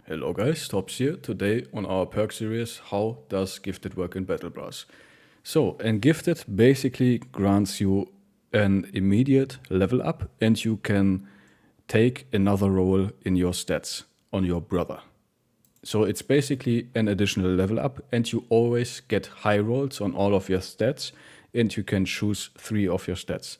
Hello guys, Tops here. Today on our perk series, how does Gifted work in Battle Brass? So, and Gifted basically grants you an immediate level up and you can take another role in your stats on your brother. So it's basically an additional level up and you always get high rolls on all of your stats and you can choose 3 of your stats.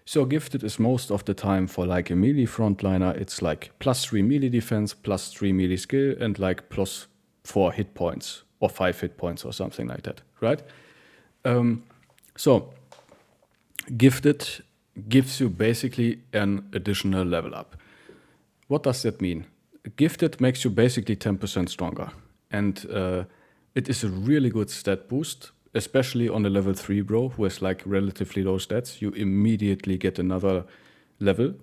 So Gifted is most of the time for like a melee frontliner, it's like +3 melee defense, +3 melee skill, and like +4 hit points or 5 hit points or something like that, right? So Gifted gives you basically an additional level up. What does that mean? Gifted makes you basically 10% stronger. And it is a really good stat boost, especially on a level 3 bro who has like relatively low stats. You immediately get another level.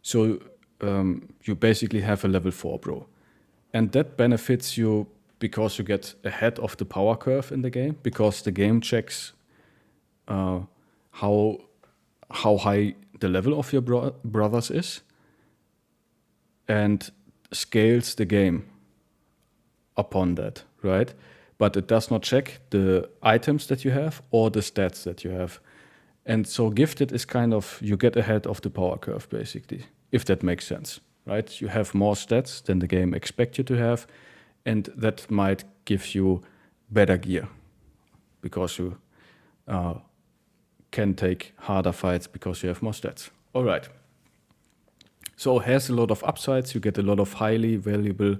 So you basically have a level 4 bro. And that benefits you because you get ahead of the power curve in the game, because the game checks how high the level of your brothers is and scales the game upon that, right? But it does not check the items that you have or the stats that you have. And so Gifted is kind of, you get ahead of the power curve, basically, if that makes sense, right? You have more stats than the game expects you to have, and that might give you better gear because you can take harder fights because you have more stats. All right. So it has a lot of upsides. You get a lot of highly valuable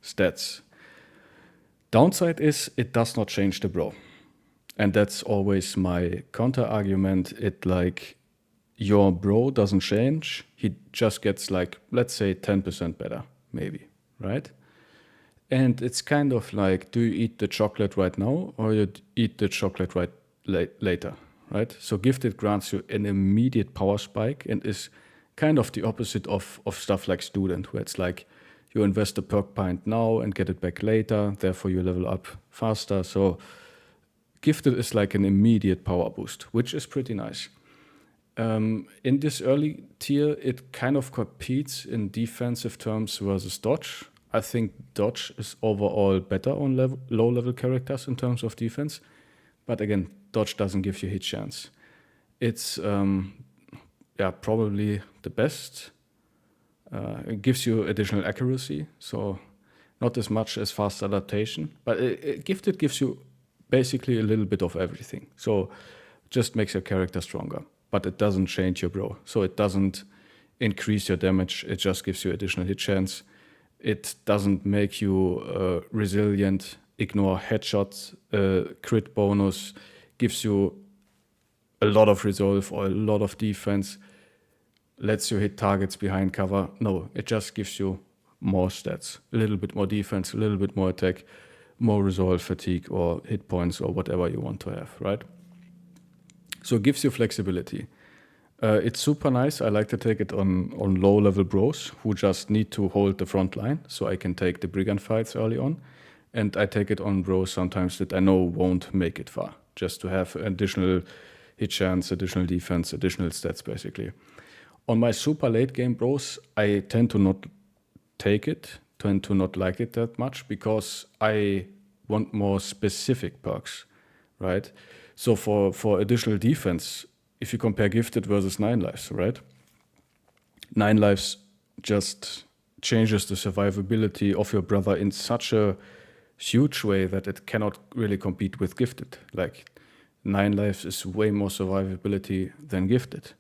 stats. Downside is it does not change the bro. And that's always my counter argument. It like your bro doesn't change. He just gets like, let's say 10% better, maybe, right? And it's kind of like, do you eat the chocolate right now or you eat the chocolate right later, right? So Gifted grants you an immediate power spike and is kind of the opposite of stuff like Student, where it's like you invest a perk point now and get it back later, therefore you level up faster. So Gifted is like an immediate power boost, which is pretty nice. In this early tier, it kind of competes in defensive terms versus dodge. I think dodge is overall better on low-level characters in terms of defense. But again, dodge doesn't give you hit chance. It's probably the best. It gives you additional accuracy, so not as much as fast adaptation. But Gifted gives you basically a little bit of everything. So just makes your character stronger. But it doesn't change your bro. So it doesn't increase your damage. It just gives you additional hit chance. It doesn't make you resilient, ignore headshots, crit bonus, gives you a lot of resolve or a lot of defense, lets you hit targets behind cover. No, it just gives you more stats, a little bit more defense, a little bit more attack, more resolve, fatigue, or hit points, or whatever you want to have, right? So it gives you flexibility. It's super nice. I like to take it on low-level bros who just need to hold the front line, so I can take the brigand fights early on. And I take it on bros sometimes that I know won't make it far, just to have additional hit chance, additional defense, additional stats, basically. On my super late game bros, I tend to not take it, tend to not like it that much because I want more specific perks, right? So for additional defense, if you compare Gifted versus 9 lives, right? 9 lives just changes the survivability of your brother in such a huge way that it cannot really compete with Gifted. Like 9 lives is way more survivability than Gifted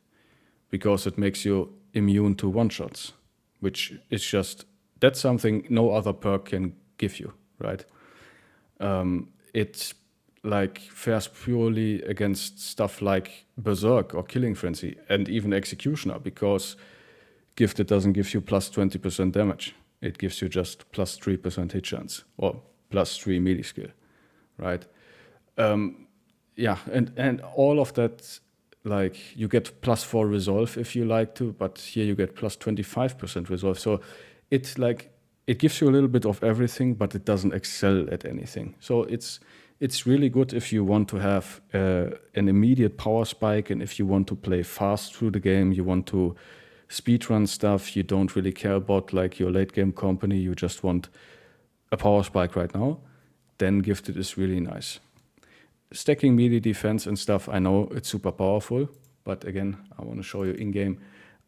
because it makes you immune to one-shots, which is just, that's something no other perk can give you, right? It like fares purely against stuff like Berserk or Killing Frenzy and even Executioner because Gifted doesn't give you plus 20% damage. It gives you just plus 3% hit chance or plus 3 melee skill, right? And all of that, like you get plus 4 resolve if you like to, but here you get plus 25% resolve. So it gives you a little bit of everything, but it doesn't excel at anything. So it's really good if you want to have an immediate power spike and if you want to play fast through the game, you want to speedrun stuff, you don't really care about like your late game company, you just want a power spike right now, then Gifted is really nice. Stacking melee defense and stuff, I know it's super powerful, but again, I want to show you in game.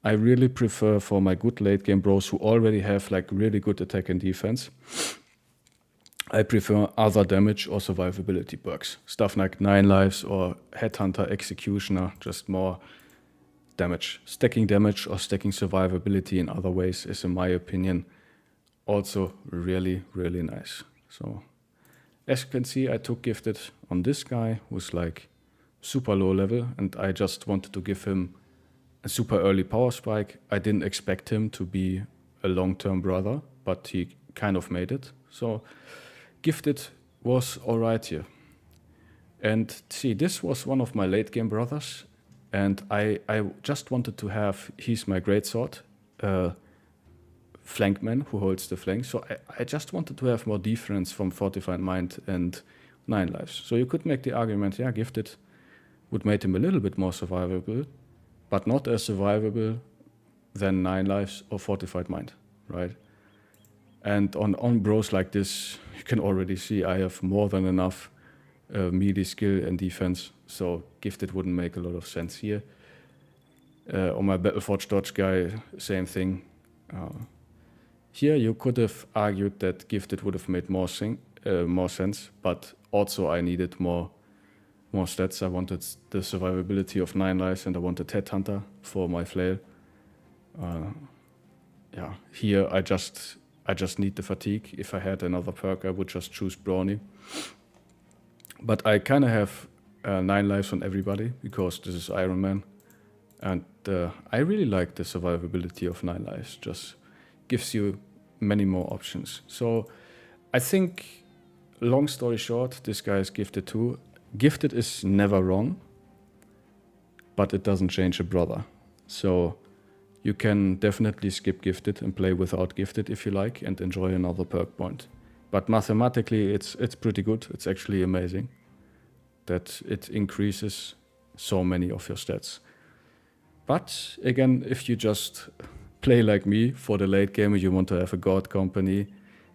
I really prefer for my good late game bros who already have like really good attack and defense, I prefer other damage or survivability perks. Stuff like 9 lives or Headhunter Executioner, just more damage. Stacking damage or stacking survivability in other ways is, in my opinion, also really, really nice. So, as you can see, I took Gifted on this guy who's like super low level, and I just wanted to give him a super early power spike. I didn't expect him to be a long-term brother, but he kind of made it. So, Gifted was alright here. And see, this was one of my late game brothers, and I just wanted to have, he's my greatsword, flankman who holds the flank. So I just wanted to have more defense from Fortified Mind and 9 lives. So you could make the argument, yeah, Gifted would make him a little bit more survivable, but not as survivable than 9 lives or Fortified Mind, right? And on bros like this, you can already see I have more than enough melee skill and defense, so Gifted wouldn't make a lot of sense here. On my Battleforge dodge guy, same thing. Here you could have argued that Gifted would have made more sense, but also I needed more stats. I wanted the survivability of 9 lives and I wanted Headhunter for my flail. Yeah, here I just need the fatigue. If I had another perk, I would just choose Brawny. But I kind of have 9 lives on everybody because this is Iron Man. And I really like the survivability of 9 lives. Just gives you many more options. So I think, long story short, this guy is Gifted too. Gifted is never wrong, but it doesn't change a brother. So you can definitely skip Gifted and play without Gifted if you like and enjoy another perk point. But mathematically, it's pretty good. It's actually amazing that it increases so many of your stats. But again, if you just play like me for the late game and you want to have a god company,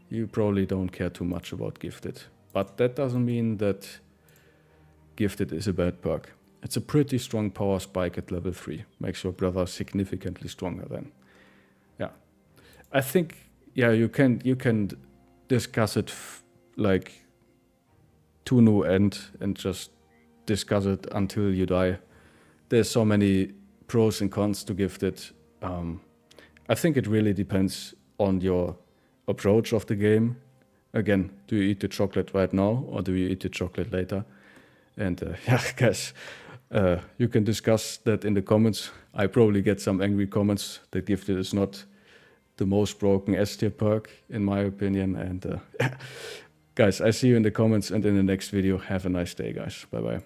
you probably don't care too much about Gifted. But that doesn't mean that Gifted is a bad perk. It's a pretty strong power spike at level 3. Makes your brother significantly stronger then. Yeah. I think, yeah, you can discuss it like to no end and just discuss it until you die. There's so many pros and cons to Gifted. I think it really depends on your approach of the game. Again, do you eat the chocolate right now or do you eat the chocolate later? And yeah, guys, you can discuss that in the comments. I probably get some angry comments that Gifted is not the most broken S-tier perk, in my opinion. And guys, I see you in the comments and in the next video. Have a nice day, guys. Bye-bye.